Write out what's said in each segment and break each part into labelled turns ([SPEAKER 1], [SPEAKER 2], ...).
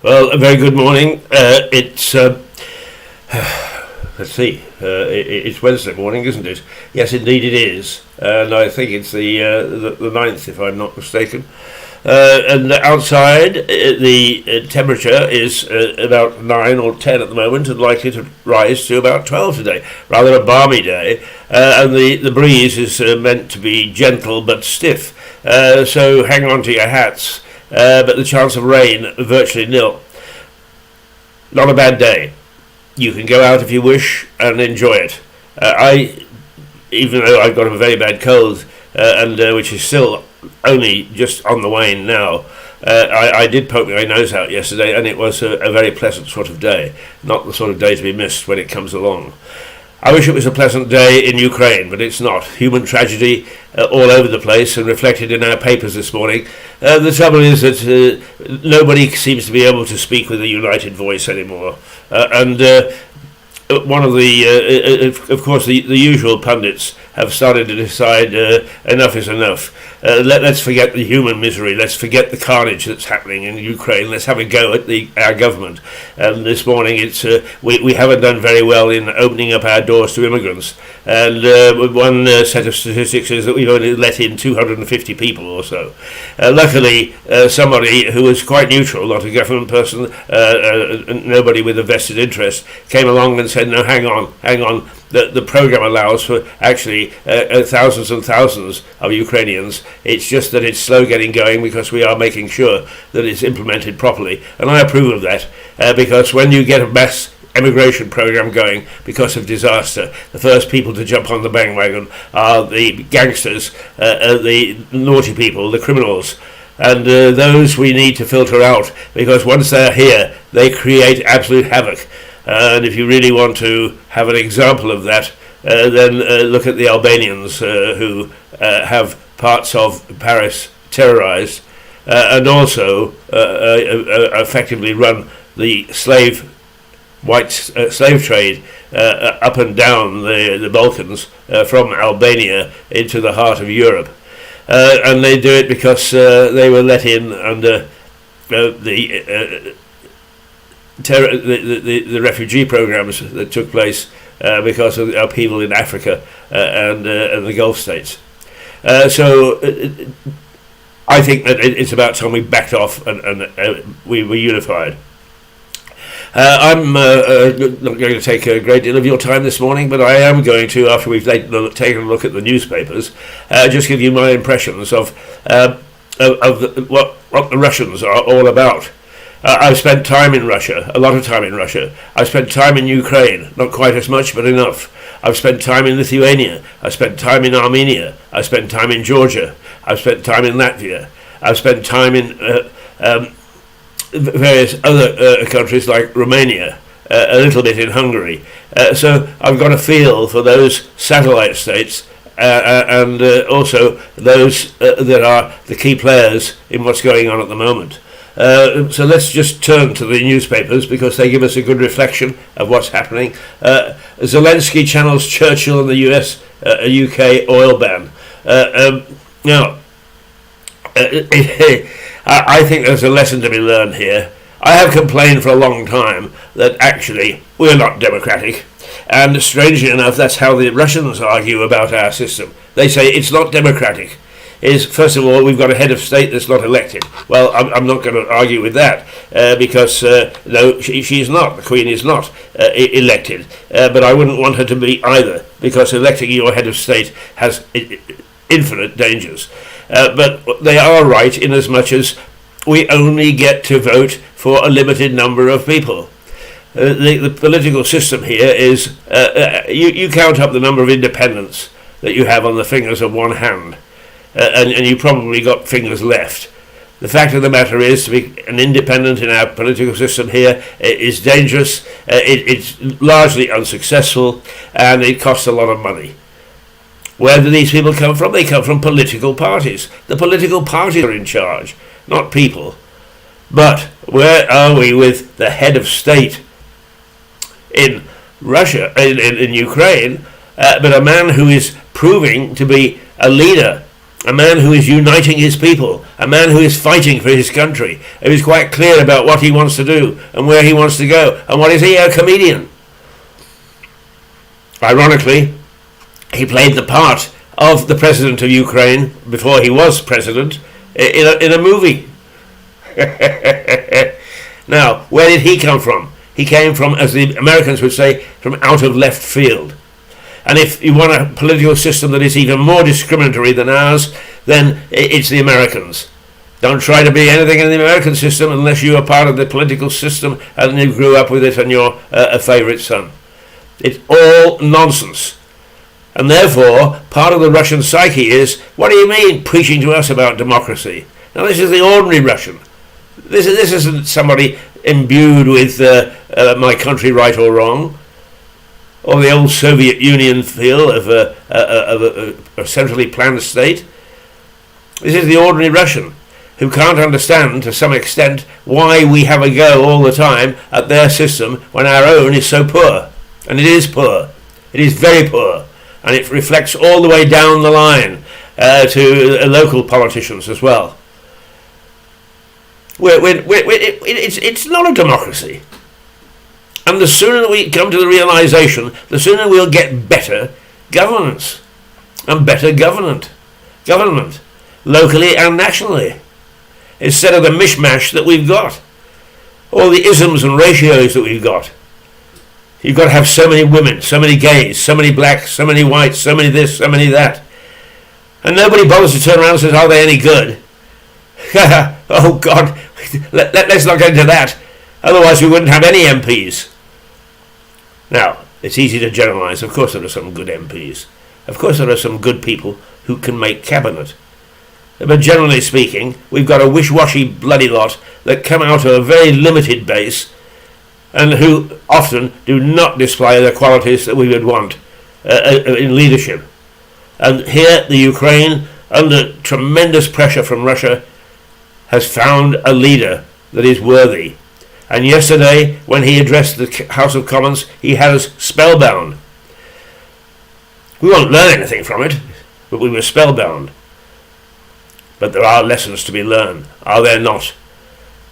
[SPEAKER 1] Well, a very good morning. It's let's see. It's Wednesday morning, isn't it? Yes, indeed it is, and I think it's the 9th, if I'm not mistaken. And outside, the temperature is about 9 or 10 at the moment, and likely to rise to about 12 today. Rather a balmy day, and the breeze is meant to be gentle but stiff. So hang on to your hats. But the chance of rain virtually nil. Not a bad day. You can go out if you wish and enjoy it. Even though I've got a very bad cold, and which is still only just on the wane now, I did poke my nose out yesterday, and it was a very pleasant sort of day. Not the sort of day to be missed when it comes along. I wish it was a pleasant day in Ukraine, but it's not. Human tragedy all over the place and reflected in our papers this morning. The trouble is that nobody seems to be able to speak with a united voice anymore. And one of of course, the usual pundits have started to decide enough is enough. Let's forget the human misery. Let's forget the carnage that's happening in Ukraine. Let's have a go at our government. And this morning, we haven't done very well in opening up our doors to immigrants. And one set of statistics is that we've only let in 250 people or so. Luckily, somebody who was quite neutral, not a government person, nobody with a vested interest, came along and said, no, hang on. The program allows for actually thousands and thousands of Ukrainians. It's just that it's slow getting going because we are making sure that it's implemented properly. And I approve of that because when you get a mass immigration program going because of disaster, the first people to jump on the bandwagon are the gangsters, the naughty people, the criminals. And those we need to filter out because once they're here, they create absolute havoc. And if you really want to have an example of that, then look at the Albanians who have parts of Paris terrorized and also effectively run the white slave trade up and down the Balkans from Albania into the heart of Europe. And they do it because they were let in under the refugee programs that took place because of the upheaval in Africa and the Gulf states. So I think that it's about time we backed off and we were unified. I'm not going to take a great deal of your time this morning, but I am going to, after we've taken a look at the newspapers, just give you my impressions of what the Russians are all about. I've spent time in Russia, a lot of time in Russia. I've spent time in Ukraine, not quite as much, but enough. I've spent time in Lithuania. I've spent time in Armenia. I've spent time in Georgia. I've spent time in Latvia. I've spent time in various other countries like Romania, a little bit in Hungary. So I've got a feel for those satellite states and also those that are the key players in what's going on at the moment. So let's just turn to the newspapers because they give us a good reflection of what's happening. Zelensky channels Churchill and the UK oil ban. Now, I think there's a lesson to be learned here. I have complained for a long time that actually we're not democratic. And strangely enough, that's how the Russians argue about our system. They say it's not democratic. First of all, we've got a head of state that's not elected. Well, I'm not going to argue with that because no, she's not. The Queen is not elected. But I wouldn't want her to be either because electing your head of state has infinite dangers. But they are right in as much as we only get to vote for a limited number of people. The political system here is you count up the number of independents that you have on the fingers of one hand. And you probably got fingers left. The fact of the matter is, to be an independent in our political system here is dangerous, it's largely unsuccessful, and it costs a lot of money. Where do these people come from? They come from political parties. The political parties are in charge, not people. But where are we with the head of state in Russia, in Ukraine, but a man who is proving to be a leader a man who is uniting his people, a man who is fighting for his country, who is quite clear about what he wants to do and where he wants to go. And what is he? A comedian. Ironically, he played the part of the president of Ukraine before he was president in a movie. Now, where did he come from? He came from, as the Americans would say, from out of left field. And if you want a political system that is even more discriminatory than ours, then it's the Americans. Don't try to be anything in the American system unless you are part of the political system and you grew up with it and you're a favourite son. It's all nonsense. And therefore, part of the Russian psyche is, what do you mean preaching to us about democracy? Now, this is the ordinary Russian. This isn't somebody imbued with my country right or wrong, or the old Soviet Union feel of a centrally planned state. This is the ordinary Russian who can't understand, to some extent, why we have a go all the time at their system when our own is so poor. And it is poor. It is very poor. And it reflects all the way down the line to local politicians as well. It's not a democracy. And the sooner we come to the realization, the sooner we'll get better governance and better government, locally and nationally, instead of the mishmash that we've got, all the isms and ratios that we've got. You've got to have so many women, so many gays, so many blacks, so many whites, so many this, so many that. And nobody bothers to turn around and says, are they any good? Oh God, let's not get into that. Otherwise we wouldn't have any MPs. Now, it's easy to generalise. Of course there are some good MPs. Of course there are some good people who can make cabinet. But generally speaking, we've got a wish-washy bloody lot that come out of a very limited base and who often do not display the qualities that we would want in leadership. And here the Ukraine, under tremendous pressure from Russia, has found a leader that is worthy. And yesterday, when he addressed the House of Commons, he had us spellbound. We won't learn anything from it, but we were spellbound. But there are lessons to be learned, are there not?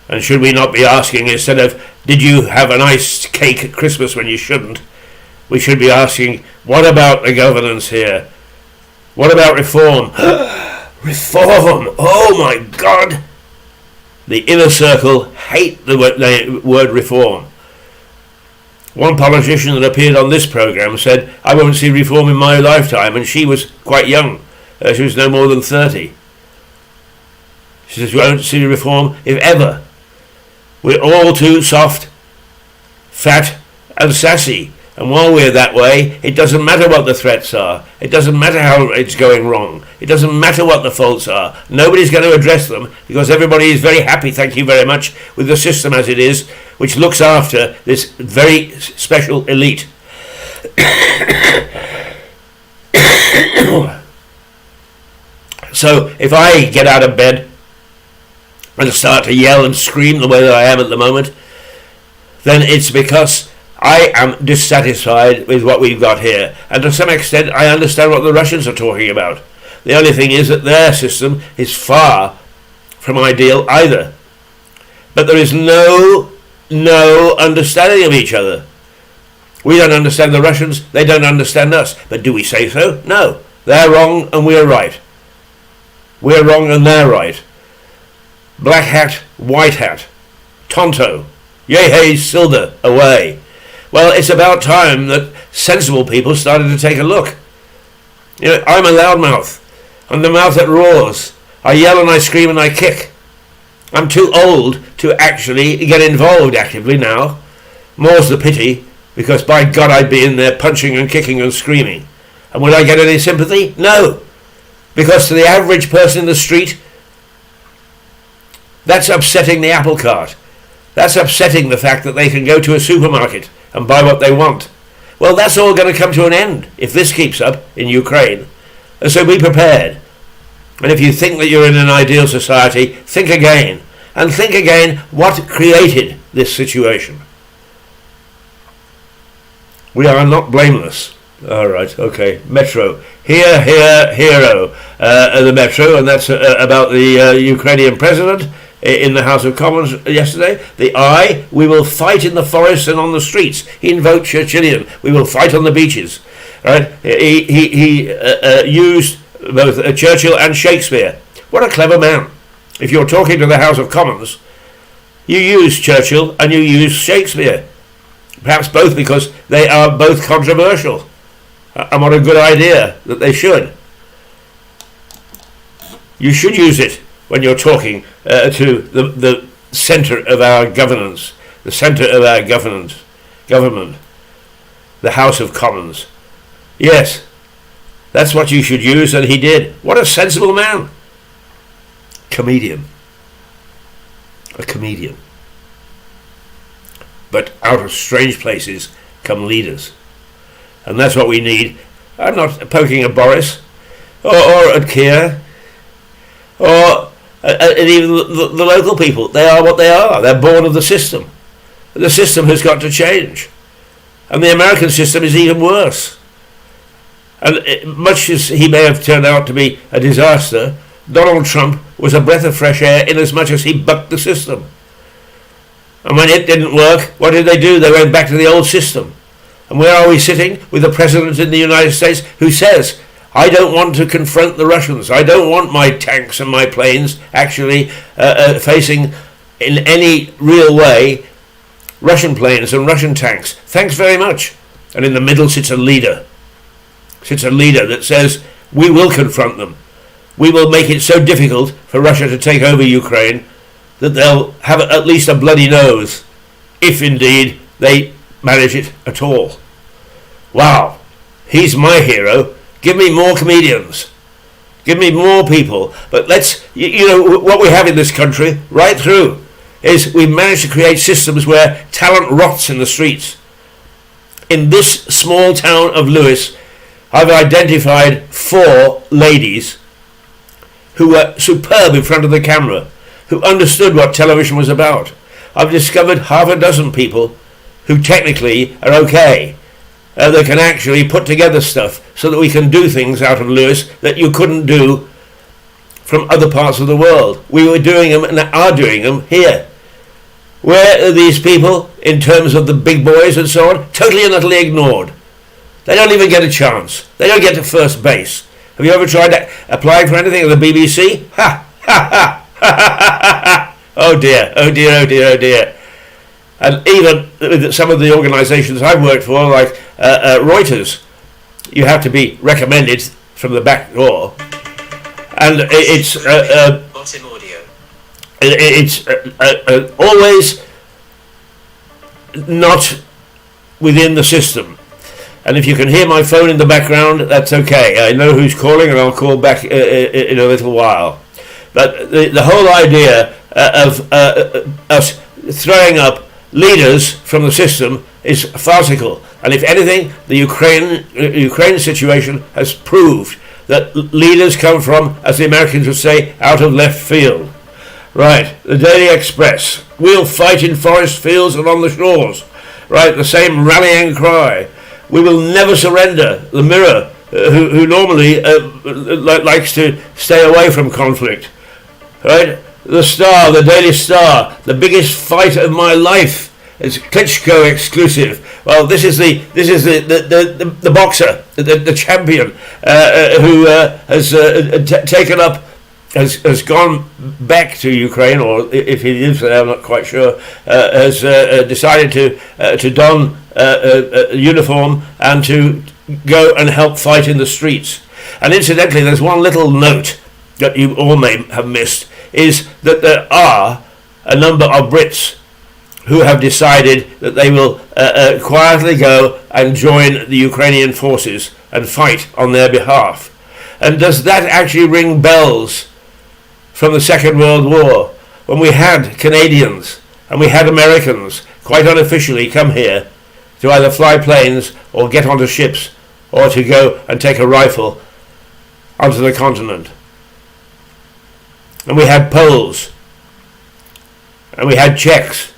[SPEAKER 1] And should we not be asking, instead of, did you have a nice cake at Christmas when you shouldn't, we should be asking, what about the governance here? What about reform? Reform! Oh my God! The inner circle hate the word reform. One politician that appeared on this programme said, I won't see reform in my lifetime, and she was quite young. She was no more than 30. She says, we won't see reform if ever. We're all too soft, fat and sassy. And while we're that way, it doesn't matter what the threats are. It doesn't matter how it's going wrong. It doesn't matter what the faults are. Nobody's going to address them because everybody is very happy, thank you very much, with the system as it is, which looks after this very special elite. So if I get out of bed and start to yell and scream the way that I am at the moment, then it's because I am dissatisfied with what we've got here. And to some extent, I understand what the Russians are talking about. The only thing is that their system is far from ideal either. But there is no understanding of each other. We don't understand the Russians, they don't understand us. But do we say so? No. They're wrong and we're right. We're wrong and they're right. Black hat, white hat. Tonto. Yehey, Silda, away. Well, it's about time that sensible people started to take a look. You know, I'm a loudmouth. I'm the mouth that roars. I yell and I scream and I kick. I'm too old to actually get involved actively now. More's the pity, because by God I'd be in there punching and kicking and screaming. And would I get any sympathy? No. Because to the average person in the street, that's upsetting the apple cart. That's upsetting the fact that they can go to a supermarket and buy what they want. Well, that's all going to come to an end if this keeps up in Ukraine. And so be prepared. And if you think that you're in an ideal society, think again. And think again what created this situation. We are not blameless. All right, okay. Metro. Here, hero. The Metro, and that's about the Ukrainian president in the House of Commons yesterday. The I, we will fight in the forests and on the streets. He invoked Churchillian. We will fight on the beaches. Right? He used both Churchill and Shakespeare. What a clever man. If you're talking to the House of Commons, you use Churchill and you use Shakespeare. Perhaps both because they are both controversial. And what a good idea that they should. You should use it when you're talking to the centre of our governance, the centre of our government, the House of Commons. Yes, that's what you should use, and he did. What a sensible man. Comedian. A comedian. But out of strange places come leaders. And that's what we need. I'm not poking at Boris or at Keir or at even the local people. They are what they are. They're born of the system. The system has got to change. And the American system is even worse. And much as he may have turned out to be a disaster, Donald Trump was a breath of fresh air in as much as he bucked the system. And when it didn't work, what did they do? They went back to the old system. And where are we sitting? With the president in the United States who says, I don't want to confront the Russians. I don't want my tanks and my planes actually facing in any real way Russian planes and Russian tanks. Thanks very much. And in the middle sits a leader. Sits a leader that says, we will confront them. We will make it so difficult for Russia to take over Ukraine that they'll have at least a bloody nose, if indeed they manage it at all. Wow, he's my hero. Give me more comedians. Give me more people. But let's, you know, what we have in this country, right through, is we've managed to create systems where talent rots in the streets. In this small town of Lewis, I've identified 4 ladies who were superb in front of the camera, who understood what television was about. I've discovered half a dozen people who technically are okay. They can actually put together stuff so that we can do things out of Lewis that you couldn't do from other parts of the world. We were doing them and are doing them here. Where are these people in terms of the big boys and so on? Totally and utterly ignored. They don't even get a chance. They don't get to first base. Have you ever tried applying for anything at the BBC? Ha! Ha! Ha! Oh dear, oh dear, oh dear, oh dear. And even with some of the organisations I've worked for, like Reuters, you have to be recommended from the back door. And it's always not within the system. And if you can hear my phone in the background, that's okay. I know who's calling and I'll call back in a little while. But the whole idea of us throwing up leaders from the system is farcical. And if anything, the Ukraine situation has proved that leaders come from, as the Americans would say, out of left field. Right, the Daily Express. We'll fight in forest fields and on the shores. Right, the same rallying cry. We will never surrender. The Mirror, who normally likes to stay away from conflict. Right? The Star, the Daily Star, the biggest fight of my life. It's Klitschko exclusive. Well, this is the boxer, the champion, who has taken up, has gone back to Ukraine, or if he lives there, I'm not quite sure. Has decided to don a uniform and to go and help fight in the streets. And incidentally, there's one little note that you all may have missed, is that there are a number of Brits who have decided that they will quietly go and join the Ukrainian forces and fight on their behalf. And does that actually ring bells from the Second World War, when we had Canadians and we had Americans quite unofficially come here to either fly planes or get onto ships or to go and take a rifle onto the continent? And we had Poles, and we had Czechs.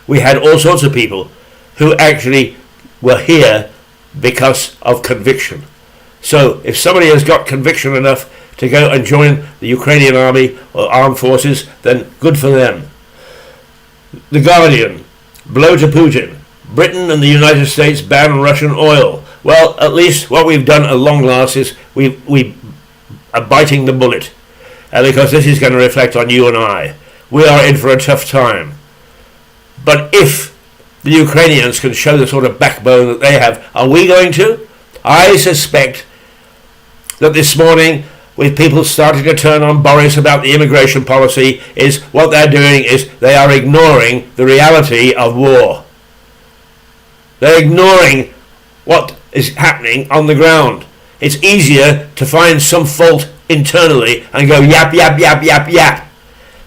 [SPEAKER 1] We had all sorts of people who actually were here because of conviction. So if somebody has got conviction enough to go and join the Ukrainian army or armed forces, then good for them. The Guardian, blow to Putin. Britain and the United States ban Russian oil. Well, at least what we've done at long last is we are biting the bullet, because this is going to reflect on you and I. We are in for a tough time. But if the Ukrainians can show the sort of backbone that they have, are we going to? I suspect that this morning, with people starting to turn on Boris about the immigration policy, is what they're doing is they are ignoring the reality of war. They're ignoring what is happening on the ground. It's easier to find some fault internally and go yap, yap, yap, yap, yap.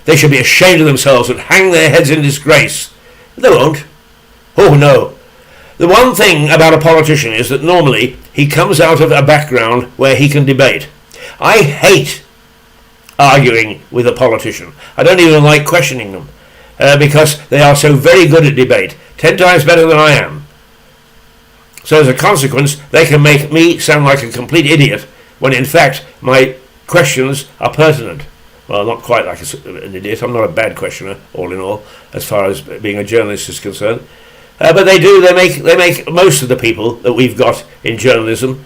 [SPEAKER 1] They should be ashamed of themselves and hang their heads in disgrace. They won't. Oh no. The one thing about a politician is that normally he comes out of a background where he can debate. I hate arguing with a politician. I don't even like questioning them because they are so very good at debate, 10 times better than I am. So as a consequence, they can make me sound like a complete idiot when in fact my questions are pertinent. Well, not quite like an idiot. I'm not a bad questioner, all in all, as far as being a journalist is concerned. But they do. They make most of the people that we've got in journalism,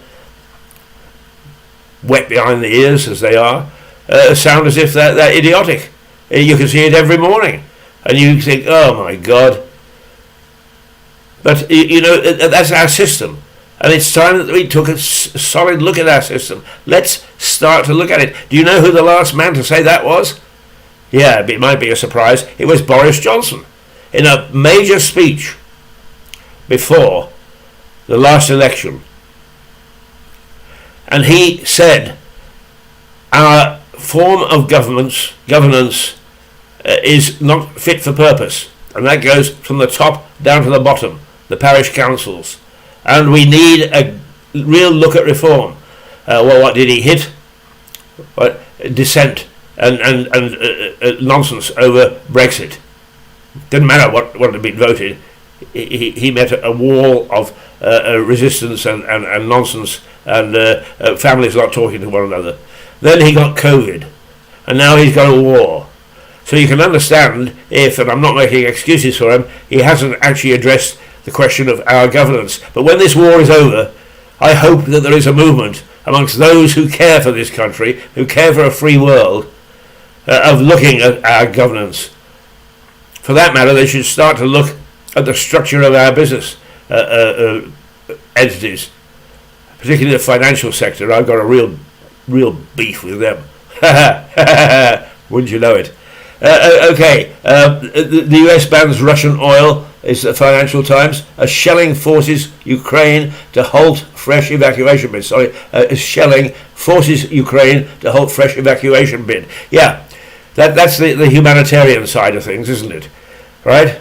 [SPEAKER 1] wet behind the ears as they are, sound as if they're idiotic. You can see it every morning, and you think, "Oh my God!" But you know that's our system, and it's time that we took a solid look at our system. Let's start to look at it. Do you know who the last man to say that was? Yeah, it might be a surprise. It was Boris Johnson, in a major speech before the last election. And he said, our form of governance is not fit for purpose. And that goes from the top down to the bottom, the parish councils. And we need a real look at reform. Well, what did he hit? What? Dissent and nonsense over Brexit. Didn't matter what had been voted. He met a wall of resistance and nonsense and families not talking to one another. Then he got COVID, and now he's got a war. So you can understand if, and I'm not making excuses for him, he hasn't actually addressed the question of our governance. But when this war is over, I hope that there is a movement amongst those who care for this country, who care for a free world, of looking at our governance. For that matter, they should start to look at the structure of our business entities, particularly the financial sector. I've got a real beef with them. Wouldn't you know it? Okay, the US bans Russian oil, is the Financial Times. Shelling forces Ukraine to halt fresh evacuation bid. Shelling forces Ukraine to halt fresh evacuation bid. Yeah, that's the humanitarian side of things, isn't it? Right?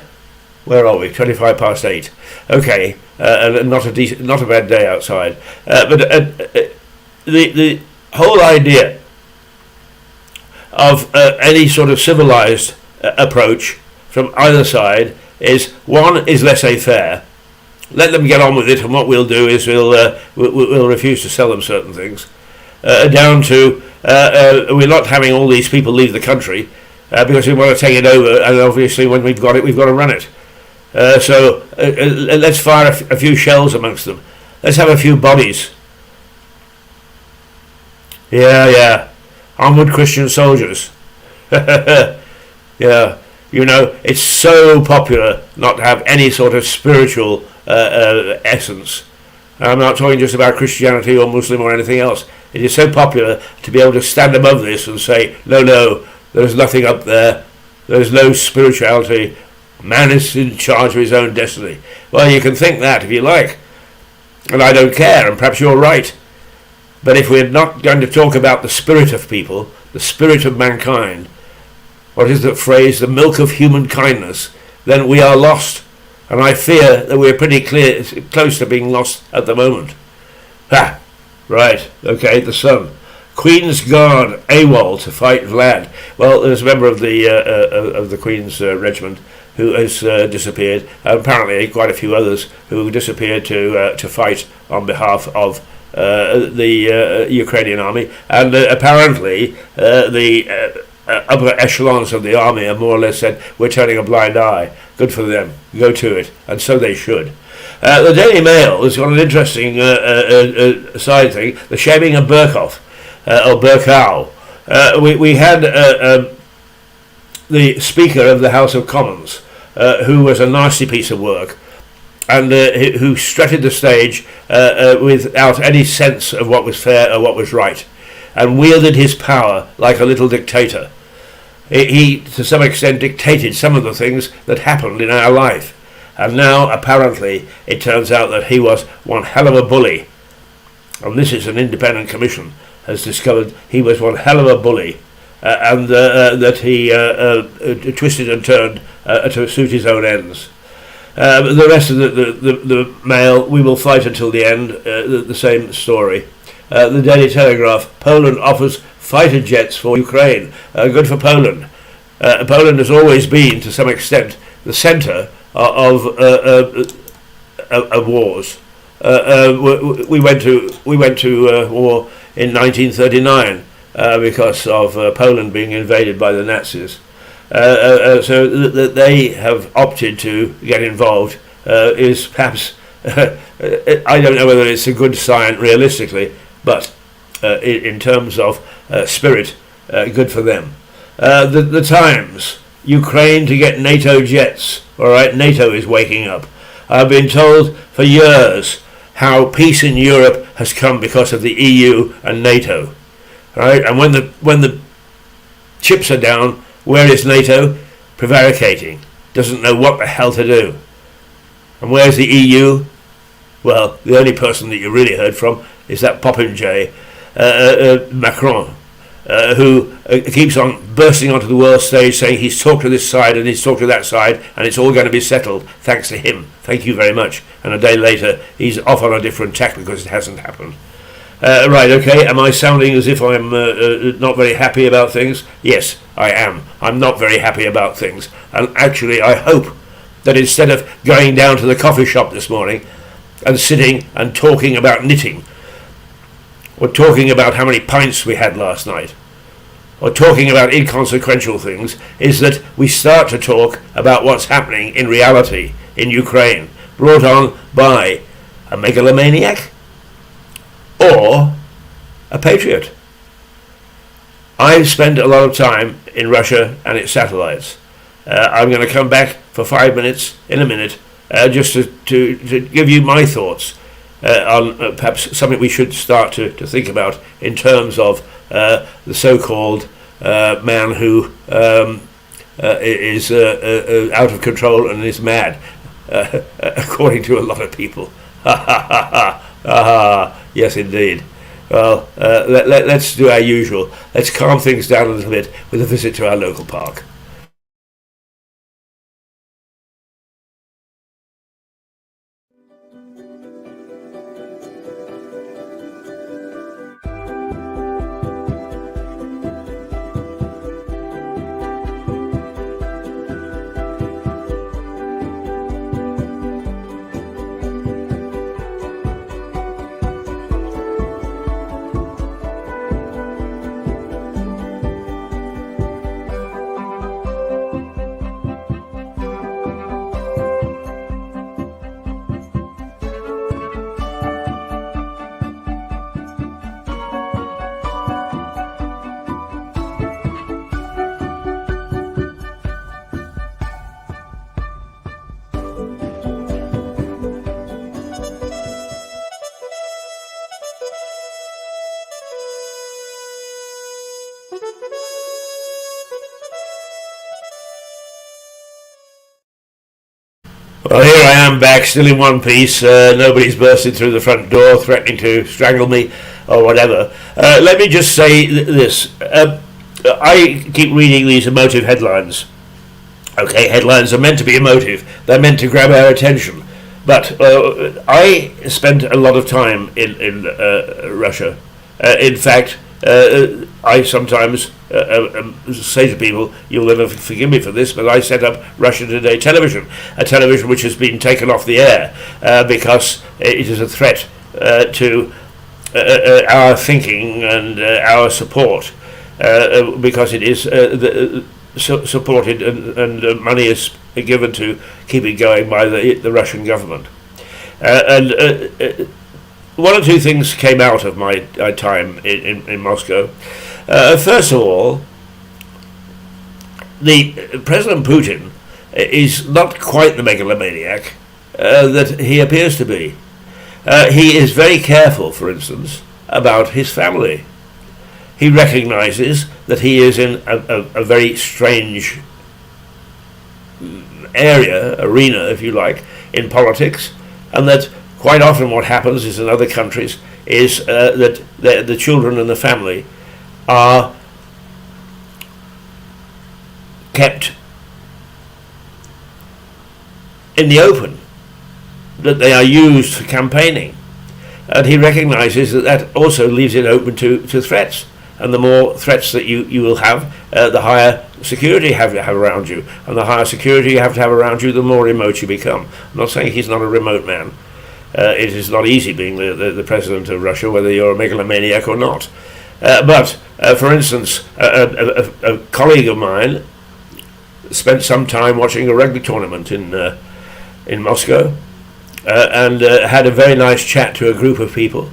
[SPEAKER 1] Where are we? 8:25. Okay, not a bad day outside. But the whole idea of any sort of civilized approach from either side is, one, is laissez-faire. Let them get on with it, and what we'll do is we'll refuse to sell them certain things. Down to we're not having all these people leave the country because we want to take it over, and obviously when we've got to run it. So let's fire a few shells amongst them. Let's have a few bodies. Yeah. Onward, Christian soldiers. Yeah. You know, it's so popular not to have any sort of spiritual essence. I'm not talking just about Christianity or Muslim or anything else. It is so popular to be able to stand above this and say, no, there's nothing up there. There's no spirituality. Man is in charge of his own destiny. Well, you can think that if you like. And I don't care, and perhaps you're right. But if we're not going to talk about the spirit of people, the spirit of mankind, what is that phrase, the milk of human kindness, then we are lost. And I fear that we're pretty close to being lost at the moment. Right, okay, the Sun. Queen's Guard AWOL to fight Vlad. Well, there's a member of the Queen's regiment who has disappeared, and apparently quite a few others who disappeared to fight on behalf of the Ukrainian army, and apparently the upper echelons of the army have more or less said, we're turning a blind eye. Good for them. Go to it. And so they should. The Daily Mail has got an interesting side thing, the shaming of Burkhoff, or Burkow. We had the Speaker of the House of Commons, who was a nasty piece of work, and who strutted the stage without any sense of what was fair or what was right, and wielded his power like a little dictator. He, to some extent, dictated some of the things that happened in our life. And now, apparently, it turns out that he was one hell of a bully. And this is an independent commission has discovered he was one hell of a bully. And that he twisted and turned to suit his own ends. The rest of the Mail, we will fight until the end, the same story. The Daily Telegraph, Poland offers fighter jets for Ukraine. Good for Poland. Poland has always been, to some extent, the centre of wars. We went to war in 1939 because of Poland being invaded by the Nazis. So that they have opted to get involved is perhaps I don't know whether it's a good sign realistically, but in terms of spirit, good for them. The Times, Ukraine to get NATO jets. All right, NATO is waking up. I've been told for years how peace in Europe has come because of the EU and NATO. All right, and when the chips are down, where is NATO? Prevaricating, doesn't know what the hell to do. And where's the EU? Well, the only person that you really heard from is that popinjay, Macron, who keeps on bursting onto the world stage saying he's talked to this side and he's talked to that side and it's all going to be settled thanks to him. Thank you very much. And a day later, he's off on a different tack because it hasn't happened. Right, okay, am I sounding as if I'm not very happy about things? Yes, I am. I'm not very happy about things. And actually, I hope that instead of going down to the coffee shop this morning and sitting and talking about knitting, or talking about how many pints we had last night, or talking about inconsequential things, is that we start to talk about what's happening in reality in Ukraine, brought on by a megalomaniac or a patriot. I've spent a lot of time in Russia and its satellites. I'm going to come back for 5 minutes in a minute just to give you my thoughts on perhaps something we should start to think about in terms of the so-called man who is out of control and is mad, according to a lot of people. Yes, indeed. Well, let's do our usual. Let's calm things down a little bit with a visit to our local park. Well, here I am back, still in one piece. Nobody's bursted through the front door, threatening to strangle me or whatever. Let me just say this. I keep reading these emotive headlines. Okay, headlines are meant to be emotive. They're meant to grab our attention. But I spent a lot of time in Russia. In fact, I sometimes say to people, you'll never forgive me for this, but I set up Russia Today television, a television which has been taken off the air because it is a threat to our thinking and our support, because it is supported and money is given to keep it going by the Russian government. One or two things came out of my time in Moscow. First of all, the President Putin is not quite the megalomaniac that he appears to be. He is very careful, for instance, about his family. He recognizes that he is in a very strange arena, if you like, in politics, and that quite often what happens is in other countries is that the children and the family are kept in the open, that they are used for campaigning. And he recognizes that that also leaves it open to threats. And the more threats that you will have, the higher security you have to have around you. And the higher security you have to have around you, the more remote you become. I'm not saying he's not a remote man. It is not easy being the president of Russia, whether you're a megalomaniac or not. But, for instance, a colleague of mine spent some time watching a rugby tournament in Moscow, and had a very nice chat to a group of people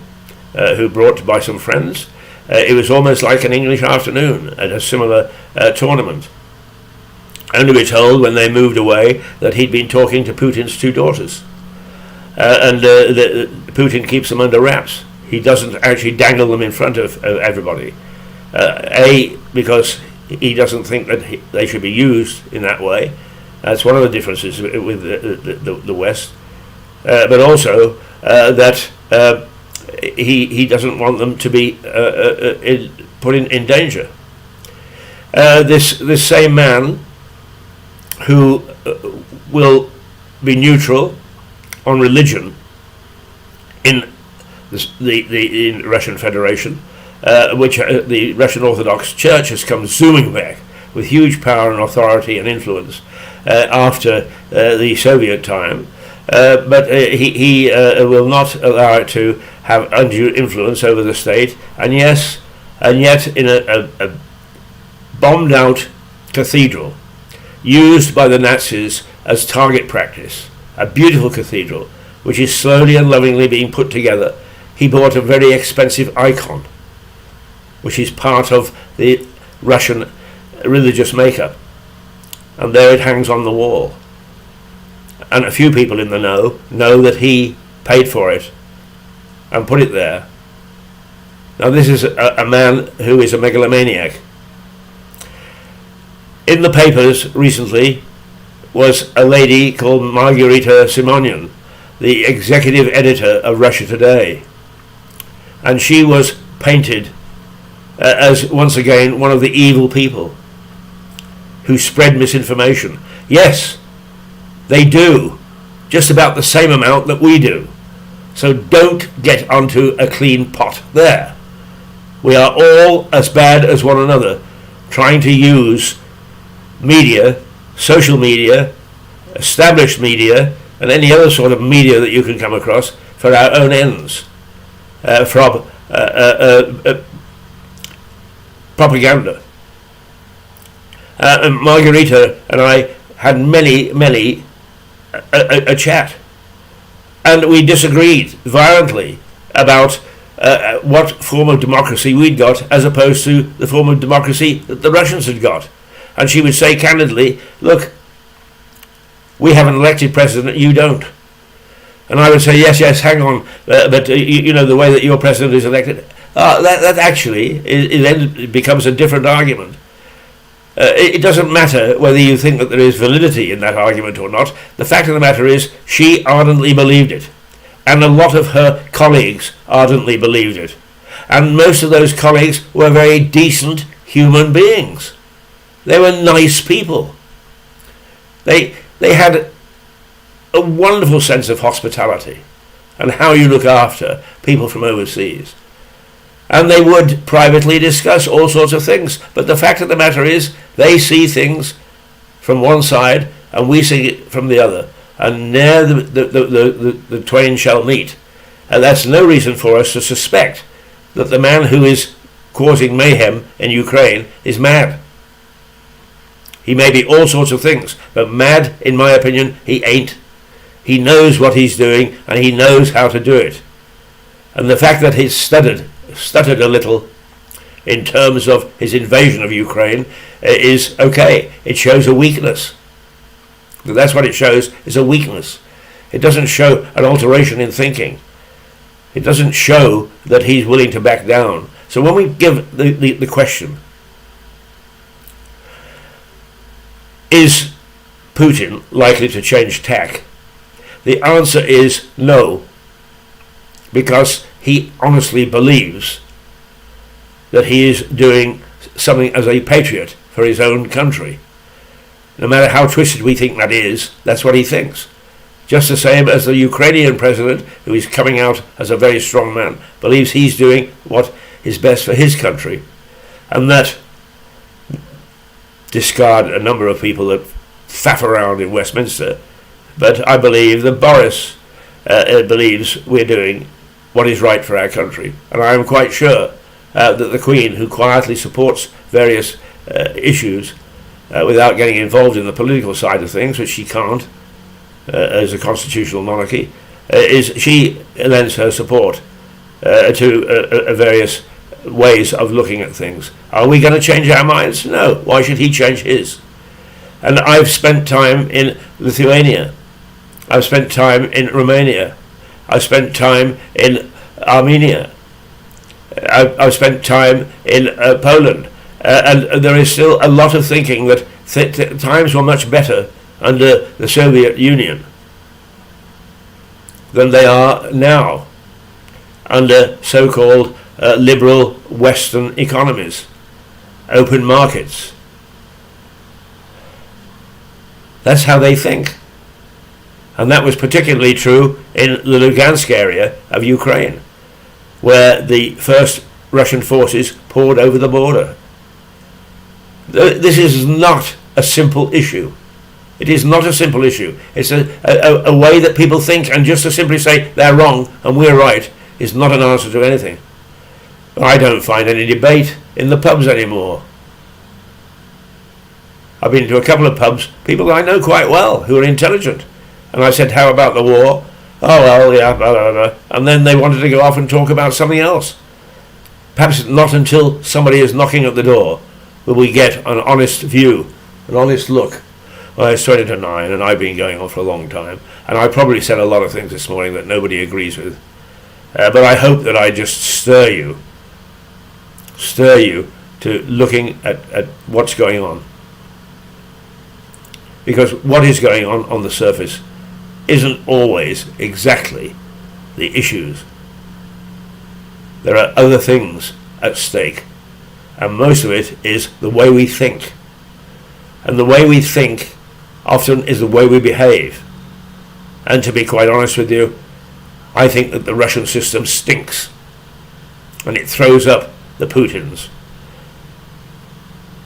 [SPEAKER 1] who brought by some friends. It was almost like an English afternoon at a similar tournament. Only we're told when they moved away that he'd been talking to Putin's two daughters. And Putin keeps them under wraps. He doesn't actually dangle them in front of everybody. Because he doesn't think that they should be used in that way. That's one of the differences with the West. But also that he doesn't want them to be put in danger. This same man who will be neutral on religion in the Russian Federation, which the Russian Orthodox Church has come zooming back with huge power and authority and influence after the Soviet time, but he will not allow it to have undue influence over the state, and yet in a bombed out cathedral used by the Nazis as target practice, a beautiful cathedral which is slowly and lovingly being put together, he bought a very expensive icon which is part of the Russian religious makeup, and there it hangs on the wall, and a few people in the know that he paid for it and put it there. Now this is a man who is a megalomaniac. In the papers recently was a lady called Margarita Simonian, the executive editor of Russia Today, and she was painted as once again one of the evil people who spread misinformation. Yes, they do just about the same amount that we do. So don't get onto a clean pot there. We are all as bad as one another, trying to use media, social media, established media, and any other sort of media that you can come across for our own ends, from propaganda. And Margarita and I had many a chat, and we disagreed violently about what form of democracy we'd got as opposed to the form of democracy that the Russians had got. And she would say candidly, look, we have an elected president, you don't. And I would say, yes, hang on, but you know, the way that your president is elected, that actually it becomes a different argument. It doesn't matter whether you think that there is validity in that argument or not. The fact of the matter is, she ardently believed it. And a lot of her colleagues ardently believed it. And most of those colleagues were very decent human beings. They were nice people. They had a wonderful sense of hospitality and how you look after people from overseas. And they would privately discuss all sorts of things. But the fact of the matter is, they see things from one side and we see it from the other. And ne'er the twain shall meet. And that's no reason for us to suspect that the man who is causing mayhem in Ukraine is mad. He may be all sorts of things, but mad, in my opinion, he ain't. He knows what he's doing and he knows how to do it. And the fact that he's stuttered a little in terms of his invasion of Ukraine is okay. It shows a weakness. That's what it shows, is a weakness. It doesn't show an alteration in thinking. It doesn't show that he's willing to back down. So when we give the question, is Putin likely to change tack? The answer is no, because he honestly believes that he is doing something as a patriot for his own country. No matter how twisted we think that is, that's what he thinks. Just the same as the Ukrainian president, who is coming out as a very strong man, believes he's doing what is best for his country. And that, discard a number of people that faff around in Westminster, but I believe that Boris believes we're doing what is right for our country. And I am quite sure that the Queen, who quietly supports various issues without getting involved in the political side of things, which she can't as a constitutional monarchy, she lends her support to various ways of looking at things. Are we going to change our minds? No. Why should he change his? And I've spent time in Lithuania. I've spent time in Romania. I've spent time in Armenia. I've spent time in Poland. And there is still a lot of thinking that times were much better under the Soviet Union than they are now under so-called liberal Western economies, open markets. That's how they think. And that was particularly true in the Lugansk area of Ukraine, where the first Russian forces poured over the border. This is not a simple issue. It is not a simple issue. It's a way that people think, and just to simply say they're wrong and we're right is not an answer to anything. I don't find any debate in the pubs anymore. I've been to a couple of pubs, people that I know quite well, who are intelligent. And I said, how about the war? Oh, well, yeah, blah, blah, blah. And then they wanted to go off and talk about something else. Perhaps not until somebody is knocking at the door will we get an honest view, an honest look. Well, it's 20 to 9 and I've been going on for a long time. And I probably said a lot of things this morning that nobody agrees with. But I hope that I just stir you to looking at what's going on. Because what is going on the surface isn't always exactly the issues. There are other things at stake, and most of it is the way we think. And the way we think often is the way we behave. And to be quite honest with you, I think that the Russian system stinks, and it throws up the Putins.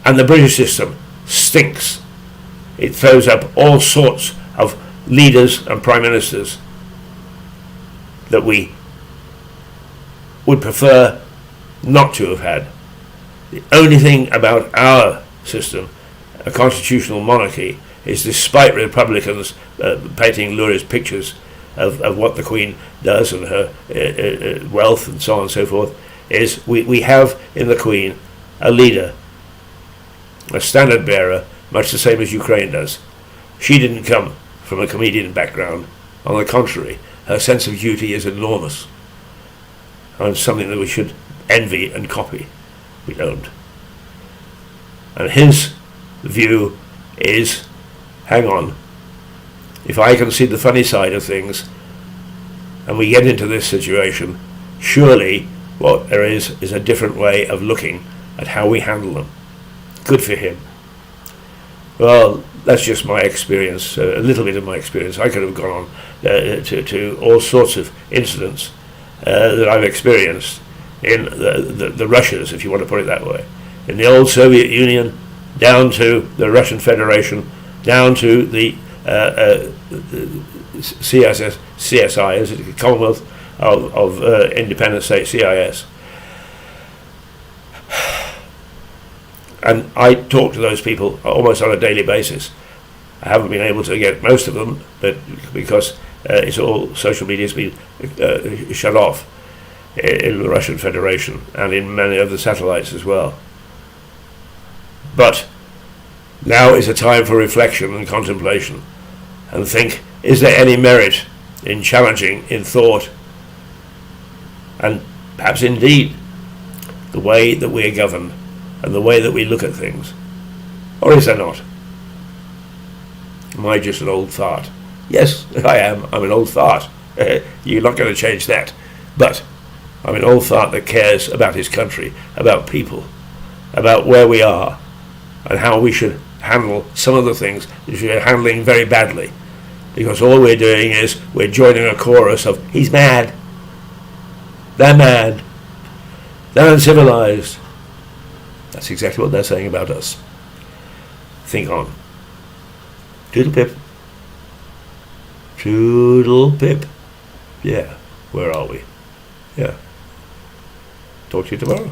[SPEAKER 1] And the British system stinks. It throws up all sorts of leaders and prime ministers that we would prefer not to have had. The only thing about our system, a constitutional monarchy, is despite Republicans painting lurid pictures of what the Queen does and her wealth and so on and so forth, is we have in the Queen a leader, a standard bearer, much the same as Ukraine does. She didn't come from a comedian background. On the contrary, her sense of duty is enormous, and something that we should envy and copy. We don't. And his view is, hang on, if I can see the funny side of things and we get into this situation, surely what there is a different way of looking at how we handle them. Good for him. Well, that's just my experience, a little bit of my experience. I could have gone on to all sorts of incidents that I've experienced in the Russias, if you want to put it that way, in the old Soviet Union, down to the Russian Federation, down to the CSI, is it the Commonwealth of Independent States, CIS. And I talk to those people almost on a daily basis. I haven't been able to get most of them, but because it's all social media's been shut off in the Russian Federation and in many other satellites as well. But now is a time for reflection and contemplation, and think, is there any merit in challenging in thought and perhaps indeed the way that we are governed and the way that we look at things? Or is there not? Am I just an old fart? Yes, I am. I'm an old fart. You're not going to change that. But I'm an old fart that cares about his country, about people, about where we are, and how we should handle some of the things that we're handling very badly. Because all we're doing is we're joining a chorus of, he's mad, they're mad, they're uncivilized. That's exactly what they're saying about us. Think on. Toodle pip. Toodle pip. Yeah, where are we? Yeah. Talk to you tomorrow.